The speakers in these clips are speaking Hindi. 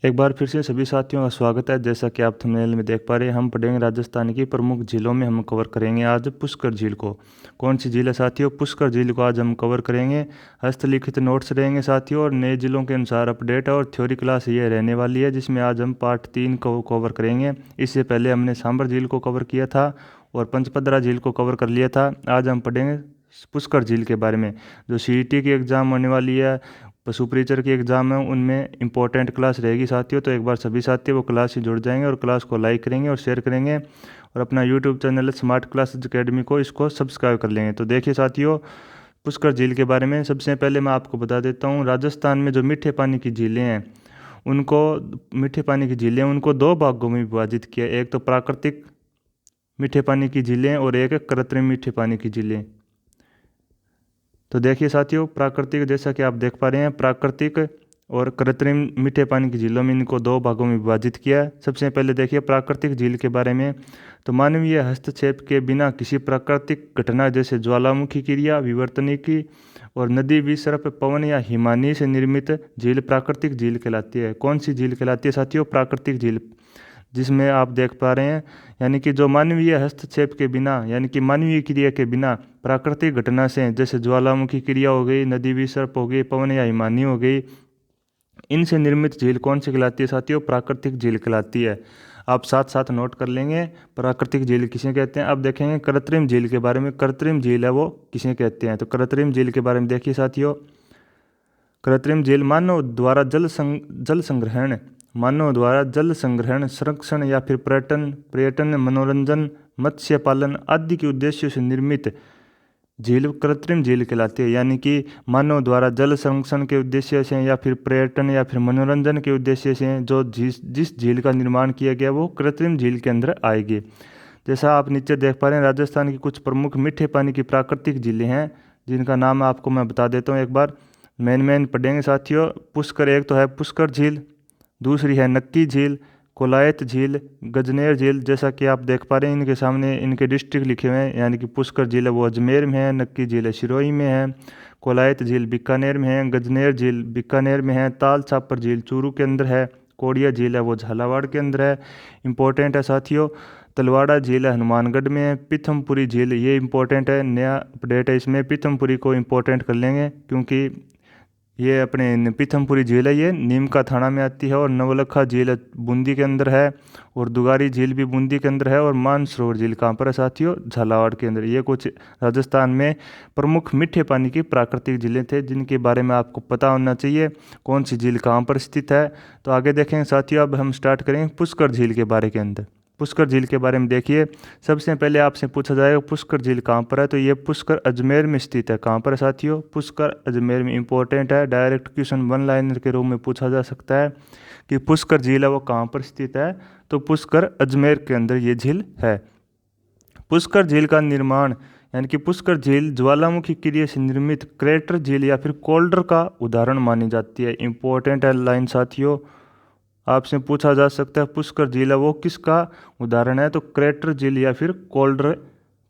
एक बार फिर से सभी साथियों का स्वागत है। जैसा कि आप थंबनेल में देख पा रहे हैं, हम पढ़ेंगे राजस्थान की प्रमुख झीलों में। हम कवर करेंगे आज पुष्कर झील को। कौन सी झील है साथियों? पुष्कर झील को आज हम कवर करेंगे। हस्तलिखित नोट्स रहेंगे साथियों, और नए जिलों के अनुसार अपडेट है, और थ्योरी क्लास ये रहने वाली है, जिसमें आज हम पार्ट 3 को कवर करेंगे। इससे पहले हमने सांबर झील को कवर किया था और पंचपदरा झील को कवर कर लिया था। आज हम पढ़ेंगे पुष्कर झील के बारे में। जो सीईटी की एग्ज़ाम होने वाली है, पशु परिचर की एग्ज़ाम है, उनमें इंपॉर्टेंट क्लास रहेगी साथियों। तो एक बार सभी साथी वो क्लास से जुड़ जाएंगे और क्लास को लाइक करेंगे और शेयर करेंगे, और अपना यूट्यूब चैनल है स्मार्ट क्लासेज अकेडमी को, इसको सब्सक्राइब कर लेंगे। तो देखिए साथियों, पुष्कर झील के बारे में सबसे पहले मैं आपको बता देता हूँ। राजस्थान में जो मीठे पानी की झीलें हैं, उनको मीठे पानी की झीलें उनको दो भागों में विभाजित किया। एक तो प्राकृतिक मीठे पानी की झीलें और एक है कृत्रिम मीठे पानी की झीलें। तो देखिए साथियों, प्राकृतिक, जैसा कि आप देख पा रहे हैं, प्राकृतिक और कृत्रिम मीठे पानी की झीलों में इनको दो भागों में विभाजित किया है। सबसे पहले देखिए प्राकृतिक झील के बारे में। तो मानवीय हस्तक्षेप के बिना किसी प्राकृतिक घटना जैसे ज्वालामुखी क्रिया, विवर्तनिकी और नदी, विसर्प, पवन या हिमानी से निर्मित झील प्राकृतिक झील कहलाती है। कौन सी झील कहलाती है साथियों? प्राकृतिक झील, जिसमें आप देख पा रहे हैं, यानी कि जो मानवीय हस्तक्षेप के बिना, यानी कि मानवीय क्रिया के बिना प्राकृतिक घटना से, जैसे ज्वालामुखी क्रिया हो गई, नदी विसर्प हो गई, पवन या हिमानी हो गई, इनसे निर्मित झील कौन सी कहलाती है साथियों? प्राकृतिक झील कहलाती है। आप साथ साथ नोट कर लेंगे प्राकृतिक झील किसे कहते हैं। अब देखेंगे कृत्रिम झील के बारे में। कृत्रिम झील है वो किसे कहते हैं? तो कृत्रिम झील के बारे में देखिए साथियों। कृत्रिम झील मानव द्वारा जल संग्रहण, संरक्षण या फिर पर्यटन, मनोरंजन, मत्स्य पालन आदि के उद्देश्यों से निर्मित झील कृत्रिम झील कहलाती है। यानी कि मानव द्वारा जल संरक्षण के उद्देश्य से या फिर पर्यटन या फिर मनोरंजन के उद्देश्य से जो जिस झील का निर्माण किया गया, वो कृत्रिम झील के अंदर आएगी। जैसा आप नीचे देख पा रहे हैं, राजस्थान की कुछ प्रमुख मीठे पानी की प्राकृतिक झीलें हैं, जिनका नाम आपको मैं बता देता हूँ। एक बार मेन पढ़ेंगे साथियों। पुष्कर, एक तो है पुष्कर झील, दूसरी है नक्की झील, कोलायत झील, गजनेर झील। जैसा कि आप देख पा रहे हैं, इनके सामने इनके डिस्ट्रिक्ट लिखे हुए हैं। यानी कि पुष्कर झील है वो अजमेर में है, नक्की झील है सिरोही में है, कोलायत झील बीकानेर में है, गजनेर झील बीकानेर में है, ताल छापर झील चूरू के अंदर है, कोड़िया झील है वो झालावाड़ के अंदर है। इंपॉर्टेंट है साथियों। तलवाड़ा झील है हनुमानगढ़ में है। पीथमपुरी झील, ये इंपॉर्टेंट है, नया अपडेट है इसमें। पीथमपुरी को इंपॉर्टेंट कर लेंगे, क्योंकि ये अपने पीथमपुरी झील है, ये नीमका थाना में आती है। और नवलखा झील बूंदी के अंदर है, और दुगारी झील भी बूंदी के अंदर है। और मानसरोवर झील कहाँ पर है साथियों? झालावाड़ के अंदर। ये कुछ राजस्थान में प्रमुख मीठे पानी की प्राकृतिक झीलें थे, जिनके बारे में आपको पता होना चाहिए कौन सी झील कहाँ पर स्थित है। तो आगे देखेंगे साथियों। अब हम स्टार्ट करेंगे पुष्कर झील के बारे के अंदर। पुष्कर झील के बारे में देखिए। सबसे पहले आपसे पूछा जाएगा पुष्कर झील कहाँ पर है, तो ये पुष्कर अजमेर में स्थित है। कहाँ पर है साथियों? पुष्कर अजमेर में। इंपॉर्टेंट है, डायरेक्ट क्वेश्चन वन लाइनर के रूप में पूछा जा सकता है कि पुष्कर झील है वो कहाँ पर स्थित है। तो पुष्कर अजमेर के अंदर ये झील है। पुष्कर झील का निर्माण, यानी कि पुष्कर झील ज्वालामुखी क्रिया से निर्मित क्रेटर झील या फिर कोल्डर का उदाहरण मानी जाती है। इंपॉर्टेंट है लाइन साथियों, आपसे पूछा जा सकता है पुष्कर झील है वो किसका उदाहरण है? तो क्रेटर झील या फिर कोल्डर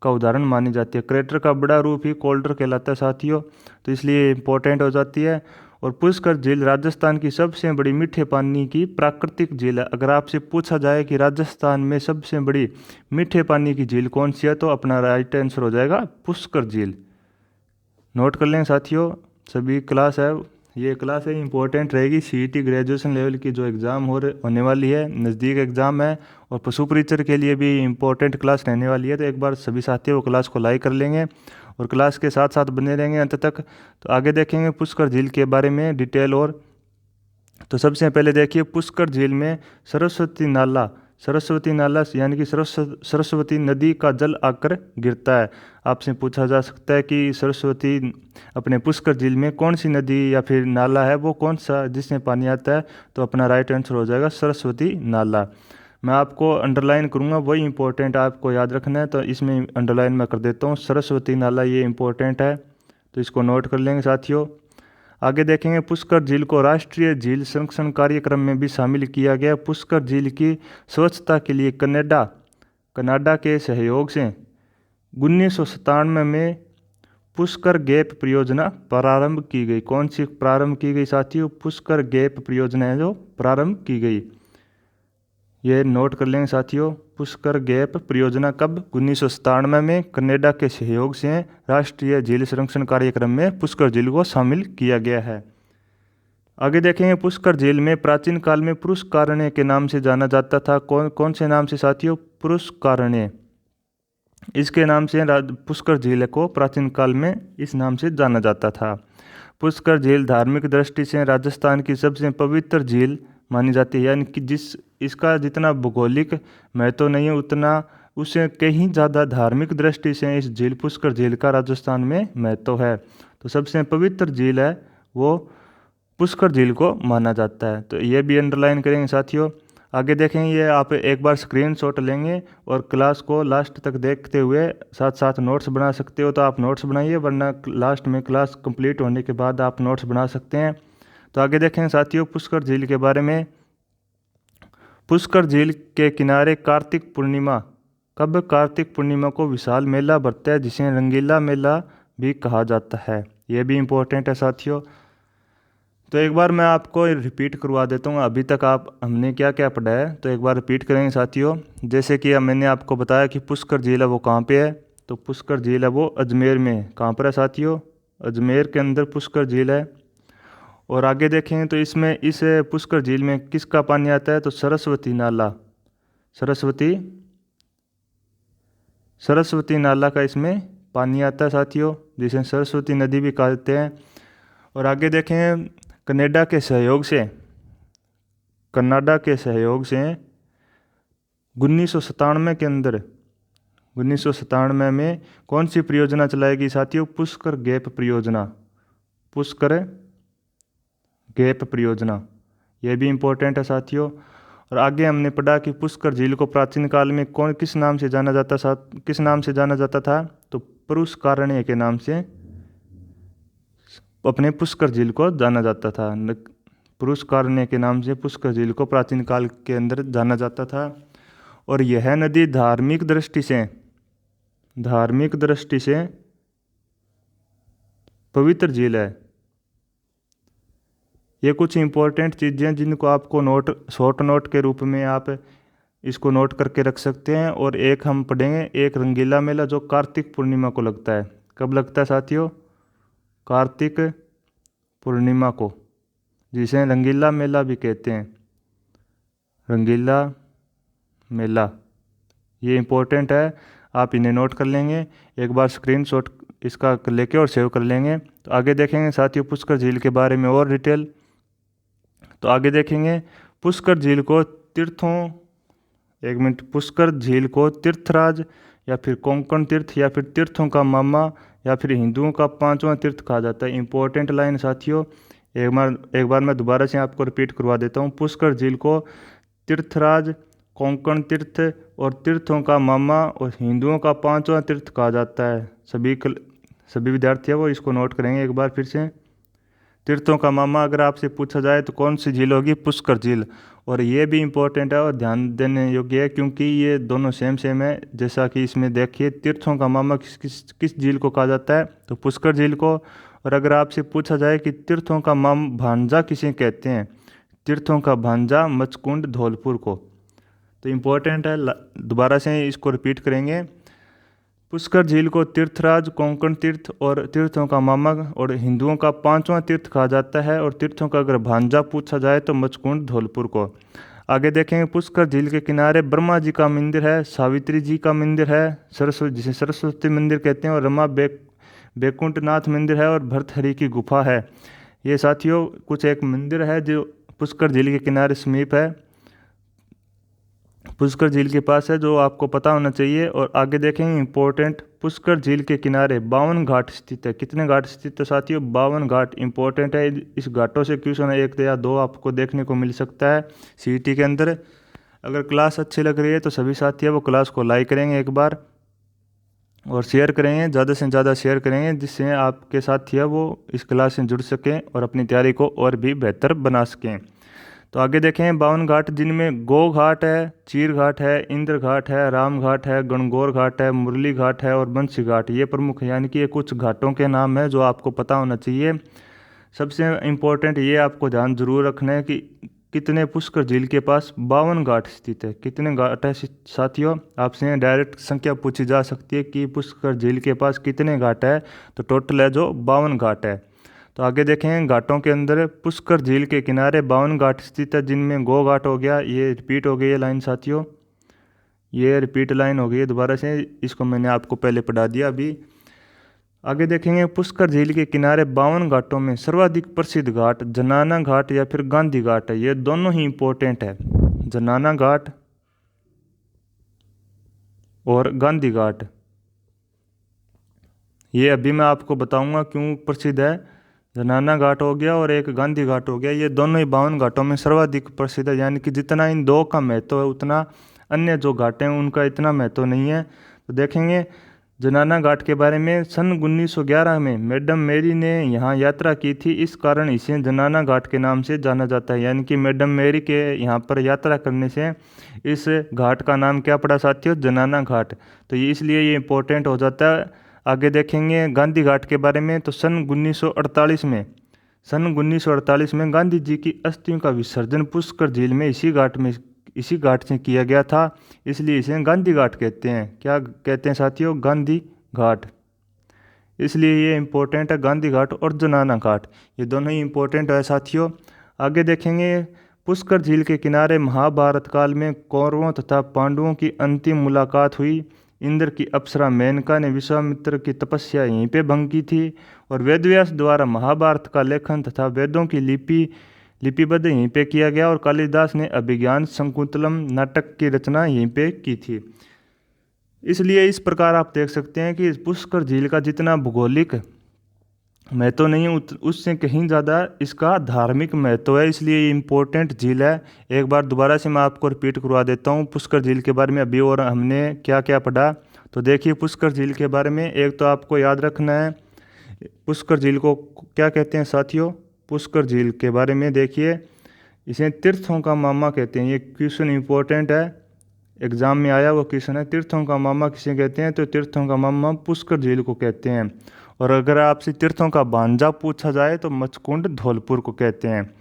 का उदाहरण मानी जाती है। क्रेटर का बड़ा रूप ही कोल्डर कहलाता है साथियों, तो इसलिए इंपॉर्टेंट हो जाती है। और पुष्कर झील राजस्थान की सबसे बड़ी मीठे पानी की प्राकृतिक झील है। अगर आपसे पूछा जाए कि राजस्थान में सबसे बड़ी मीठे पानी की झील कौन सी है, तो अपना राइट आंसर हो जाएगा पुष्कर झील। नोट कर लें साथियों, सभी क्लास है, ये क्लास है इंपॉर्टेंट रहेगी। सीईटी ग्रेजुएशन लेवल की जो एग्ज़ाम होने वाली है, नज़दीक एग्ज़ाम है, और पशु परिचर के लिए भी इंपॉर्टेंट क्लास रहने वाली है। तो एक बार सभी साथी वो क्लास को लाइक कर लेंगे और क्लास के साथ साथ बने रहेंगे अंत तक। तो आगे देखेंगे पुष्कर झील के बारे में डिटेल। और तो सबसे पहले देखिए, पुष्कर झील में सरस्वती नाला यानी कि सरस्वती नदी का जल आकर गिरता है। आपसे पूछा जा सकता है कि सरस्वती अपने पुष्कर झील में कौन सी नदी या फिर नाला है वो कौन सा जिसमें पानी आता है, तो अपना राइट आंसर हो जाएगा सरस्वती नाला। मैं आपको अंडरलाइन करूँगा, वही इंपॉर्टेंट आपको याद रखना है, तो इसमें अंडरलाइन मैं कर देता हूँ सरस्वती नाला, ये इंपॉर्टेंट है, तो इसको नोट कर लेंगे साथियों। आगे देखेंगे पुष्कर झील को राष्ट्रीय झील संरक्षण कार्यक्रम में भी शामिल किया गया। पुष्कर झील की स्वच्छता के लिए कनाडा के सहयोग से 1997 में पुष्कर गैप परियोजना प्रारंभ की गई। कौन सी प्रारंभ की गई साथियों? पुष्कर गैप परियोजना है जो प्रारंभ की गई। ये नोट कर लेंगे साथियों। पुष्कर गैप परियोजना कब? 1997 में कनाडा के सहयोग से राष्ट्रीय झील संरक्षण कार्यक्रम में पुष्कर झील को शामिल किया गया है। आगे देखेंगे, पुष्कर झील में प्राचीन काल में पुष्करण्य के नाम से जाना जाता था। कौन से नाम से साथियों? पुष्करण्य। इसके नाम से पुष्कर झील को प्राचीन काल में इस नाम से जाना जाता था। पुष्कर झील धार्मिक दृष्टि से राजस्थान की सबसे पवित्र झील मानी जाती है, यानी कि इसका जितना भौगोलिक महत्व नहीं है उतना उससे कहीं ज़्यादा धार्मिक दृष्टि से इस झील पुष्कर झील का राजस्थान में महत्व है। तो सबसे पवित्र झील है वो पुष्कर झील को माना जाता है। तो ये भी अंडरलाइन करेंगे साथियों। आगे देखेंगे, ये आप एक बार स्क्रीनशॉट लेंगे और क्लास को लास्ट तक देखते हुए साथ साथ नोट्स बना सकते हो तो आप नोट्स बनाइए, वरना लास्ट में क्लास कंप्लीट होने के बाद आप नोट्स बना सकते हैं। तो आगे देखेंगे साथियों पुष्कर झील के बारे में। पुष्कर झील के किनारे कार्तिक पूर्णिमा, कब? कार्तिक पूर्णिमा को विशाल मेला भरता है जिसे रंगीला मेला भी कहा जाता है। ये भी इम्पोर्टेंट है साथियों। तो एक बार मैं आपको रिपीट करवा देता हूँ, अभी तक हमने क्या क्या पढ़ा है तो एक बार रिपीट करेंगे साथियों। जैसे कि अब मैंने आपको बताया कि पुष्कर झील है वो कहाँ पे है, तो पुष्कर झील है वो अजमेर में। कहाँ पर है साथियों? अजमेर के अंदर पुष्कर झील है। और आगे देखेंगे तो इसमें इस पुष्कर झील में किसका पानी आता है, तो सरस्वती नाला, सरस्वती नाला का इसमें पानी आता है साथियों, जिसे सरस्वती नदी भी कहते हैं। और आगे देखें, कनाडा के सहयोग से 1997 के अंदर 1997 में कौन सी परियोजना चलाएगी साथियों? पुष्कर गैप परियोजना। यह भी इम्पोर्टेंट है साथियों। और आगे हमने पढ़ा कि पुष्कर झील को प्राचीन काल में किस नाम से जाना जाता था, तो पुष्करण्य के नाम से अपने पुष्कर झील को जाना जाता था। पुष्करण्य के नाम से पुष्कर झील को प्राचीन काल के अंदर जाना जाता था। और यह नदी धार्मिक दृष्टि से पवित्र झील है। ये कुछ इंपॉर्टेंट चीज़ें जिनको आपको शॉर्ट नोट के रूप में आप इसको नोट करके रख सकते हैं। और एक हम पढ़ेंगे, एक रंगीला मेला जो कार्तिक पूर्णिमा को लगता है। कब लगता है साथियों? कार्तिक पूर्णिमा को, जिसे रंगीला मेला भी कहते हैं। रंगीला मेला, ये इम्पोर्टेंट है, आप इन्हें नोट कर लेंगे। एक बार स्क्रीनशॉट इसका लेके और सेव कर लेंगे। तो आगे देखेंगे साथियों पुष्कर झील के बारे में और डिटेल। तो आगे देखेंगे पुष्कर झील को पुष्कर झील को तीर्थराज या फिर कोंकण तीर्थ या फिर तीर्थों का मामा या फिर हिंदुओं का 5वां तीर्थ कहा जाता है। इंपॉर्टेंट लाइन साथियों, एक बार मैं दोबारा से आपको रिपीट करवा देता हूँ। पुष्कर झील को तीर्थराज, कोंकण तीर्थ और तीर्थों का मामा और हिंदुओं का 5वां तीर्थ कहा जाता है। सभी विद्यार्थी वो इसको नोट करेंगे एक बार फिर से। तीर्थों का मामा अगर आपसे पूछा जाए तो कौन सी झील होगी? पुष्कर झील। और ये भी इम्पोर्टेंट है और ध्यान देने योग्य है क्योंकि ये दोनों सेम है। जैसा कि इसमें देखिए, तीर्थों का मामा किस झील को कहा जाता है, तो पुष्कर झील को। और अगर आपसे पूछा जाए कि तीर्थों का भांजा किसे कहते हैं, तीर्थों का भांजा मचकुंड धौलपुर को। तो इम्पोर्टेंट है, दोबारा से इसको रिपीट करेंगे। पुष्कर झील को तीर्थराज, कोंकण तीर्थ और तीर्थों का मामा और हिंदुओं का 5वां तीर्थ कहा जाता है। और तीर्थों का अगर भांजा पूछा जाए तो मचकुंड धौलपुर को। आगे देखेंगे, पुष्कर झील के किनारे ब्रह्मा जी का मंदिर है, सावित्री जी का मंदिर है, जिसे सरस्वती मंदिर कहते हैं, और रमा बैकुंठनाथ मंदिर है और भर्तहरि की गुफा है। ये साथियों कुछ एक मंदिर है जो पुष्कर झील के किनारे समीप है, पुष्कर झील के पास है, जो आपको पता होना चाहिए। और आगे देखेंगे इंपॉर्टेंट, पुष्कर झील के किनारे 52 घाट स्थित है। कितने घाट स्थित है साथियों? 52 घाट इंपॉर्टेंट है। इस घाटों से क्वेश्चन 1 या 2 आपको देखने को मिल सकता है सीईटी के अंदर। अगर क्लास अच्छी लग रही है तो सभी साथी वो क्लास को लाइक करेंगे एक बार और शेयर करेंगे, ज़्यादा से ज़्यादा शेयर करेंगे, जिससे आपके साथी है वो इस क्लास से जुड़ सकें और अपनी तैयारी को और भी बेहतर बना सकें। तो आगे देखें 52 घाट, जिनमें गो घाट है, चीर घाट है, इंद्र घाट है, राम घाट है, गणगौर घाट है, मुरली घाट है और बंसी घाट, ये प्रमुख है। यानी कि ये कुछ घाटों के नाम है जो आपको पता होना चाहिए। सबसे इम्पोर्टेंट ये आपको ध्यान जरूर रखना है कि कितने पुष्कर झील के पास 52 घाट स्थित है। कितने घाट है साथियों, आपसे डायरेक्ट संख्या पूछी जा सकती है कि पुष्कर झील के पास कितने घाट है, तो टोटल है जो 52 घाट है। तो आगे देखें घाटों के अंदर पुष्कर झील के किनारे 52 घाट स्थित है, जिनमें गो घाट हो गया, ये रिपीट हो गई है लाइन साथियों, ये रिपीट लाइन हो गई है दोबारा से, इसको मैंने आपको पहले पढ़ा दिया अभी। आगे देखेंगे पुष्कर झील के किनारे 52 घाटों में सर्वाधिक प्रसिद्ध घाट जनाना घाट या फिर गांधी घाट है। ये दोनों ही इंपॉर्टेंट है, जनाना घाट और गांधी घाट। ये अभी मैं आपको बताऊंगा क्यों प्रसिद्ध है। जनाना घाट हो गया और एक गांधी घाट हो गया, ये दोनों ही 52 घाटों में सर्वाधिक प्रसिद्ध है। यानी कि जितना इन दो का महत्व है उतना अन्य जो घाट हैं उनका इतना महत्व नहीं है। तो देखेंगे जनाना घाट के बारे में, सन 1911 में मैडम मेरी ने यहाँ यात्रा की थी, इस कारण इसे जनाना घाट के नाम से जाना जाता है। यानी कि मैडम मेरी के यहाँ पर यात्रा करने से इस घाट का नाम क्या पड़ा साथियों, जनाना घाट। तो ये इसलिए ये इम्पोर्टेंट हो जाता है। आगे देखेंगे गांधी घाट के बारे में, तो सन 1948 में गांधी जी की अस्थियों का विसर्जन पुष्कर झील में इसी घाट से किया गया था, इसलिए इसे गांधी घाट कहते हैं। क्या कहते हैं साथियों, गांधी घाट। इसलिए ये इम्पोर्टेंट है, गांधी घाट और जनाना घाट, ये दोनों ही इम्पोर्टेंट है साथियों। आगे देखेंगे पुष्कर झील के किनारे महाभारत काल में कौरवों तथा पांडवों की अंतिम मुलाकात हुई। इंद्र की अप्सरा मेनका ने विश्वामित्र की तपस्या यहीं पे भंग की थी और वेदव्यास द्वारा महाभारत का लेखन तथा वेदों की लिपिबद्ध यहीं पे किया गया और कालिदास ने अभिज्ञान शकुंतलम नाटक की रचना यहीं पे की थी। इसलिए इस प्रकार आप देख सकते हैं कि पुष्कर झील का जितना भौगोलिक महत्व नहीं उससे कहीं ज़्यादा इसका धार्मिक महत्व है, इसलिए ये इम्पोर्टेंट झील है। एक बार दोबारा से मैं आपको रिपीट करवा देता हूँ पुष्कर झील के बारे में अभी और हमने क्या क्या पढ़ा। तो देखिए पुष्कर झील के बारे में एक तो आपको याद रखना है, पुष्कर झील को क्या कहते हैं साथियों। पुष्कर झील के बारे में देखिए, इसे तीर्थों का मामा कहते हैं। ये क्वेश्चन इंपॉर्टेंट है, एग्जाम में आया वो क्वेश्चन है, तीर्थों का मामा किसे कहते हैं, तो तीर्थों का मामा पुष्कर झील को कहते हैं। और अगर आपसे तीर्थों का भांजा पूछा जाए तो मचकुंड धौलपुर को कहते हैं।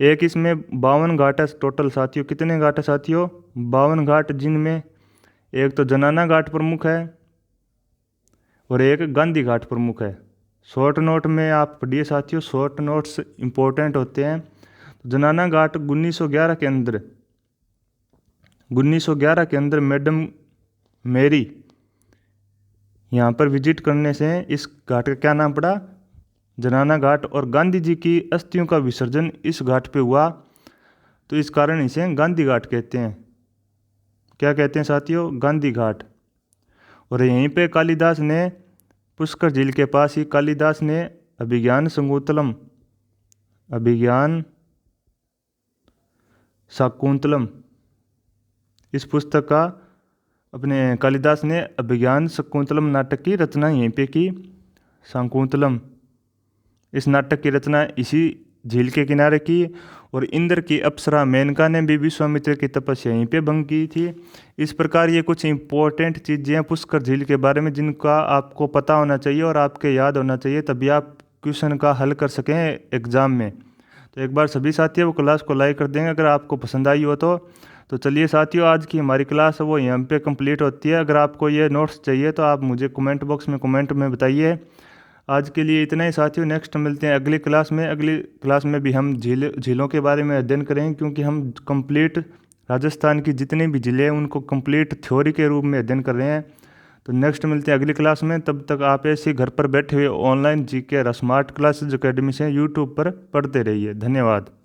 एक इसमें 52 घाट है टोटल साथियों। कितने घाट है साथियों, 52 घाट, जिनमें एक तो जनाना घाट प्रमुख है और एक गांधी घाट प्रमुख है। शॉर्ट नोट में आप पढ़िए साथियों, शॉर्ट नोट्स इंपॉर्टेंट होते हैं। तो जनाना घाट 1911 के अंदर मैडम मेरी यहाँ पर विजिट करने से इस घाट का क्या नाम पड़ा, जनाना घाट। और गांधी जी की अस्थियों का विसर्जन इस घाट पे हुआ, तो इस कारण इसे गांधी घाट कहते हैं। क्या कहते हैं साथियों, गांधी घाट। और यहीं पे कालिदास ने, पुष्कर झील के पास ही कालिदास ने अभिज्ञान शाकुंतलम इस पुस्तक का, अपने कालिदास ने अभिज्ञान शाकुंतलम नाटक की रचना यहीं पे की। शाकुंतलम इस नाटक की रचना इसी झील के किनारे की। और इंद्र की अप्सरा मेनका ने भी विश्वामित्र की तपस्या यहीं पे भंग की थी। इस प्रकार ये कुछ इंपॉर्टेंट चीज़ें हैं पुष्कर झील के बारे में जिनका आपको पता होना चाहिए और आपके याद होना चाहिए, तभी आप क्वेश्चन का हल कर सकें एग्ज़ाम में। तो एक बार सभी साथियों वो क्लास को लाइक कर देंगे अगर आपको पसंद आई हो तो चलिए साथियों, आज की हमारी क्लास है वो यहाँ पे कंप्लीट होती है। अगर आपको ये नोट्स चाहिए तो आप मुझे कमेंट बॉक्स में कमेंट में बताइए। आज के लिए इतना ही साथियों, नेक्स्ट मिलते हैं अगली क्लास में। अगली क्लास में भी हम झीलों के बारे में अध्ययन करेंगे, क्योंकि हम कंप्लीट राजस्थान की जितनी भी ज़िले हैं उनको कंप्लीट थ्योरी के रूप में अध्ययन कर रहे हैं। तो नेक्स्ट मिलते हैं अगली क्लास में। तब तक आप ऐसे घर पर बैठे हुए online GK smart classes academy से यूट्यूब पर पढ़ते रहिए। धन्यवाद।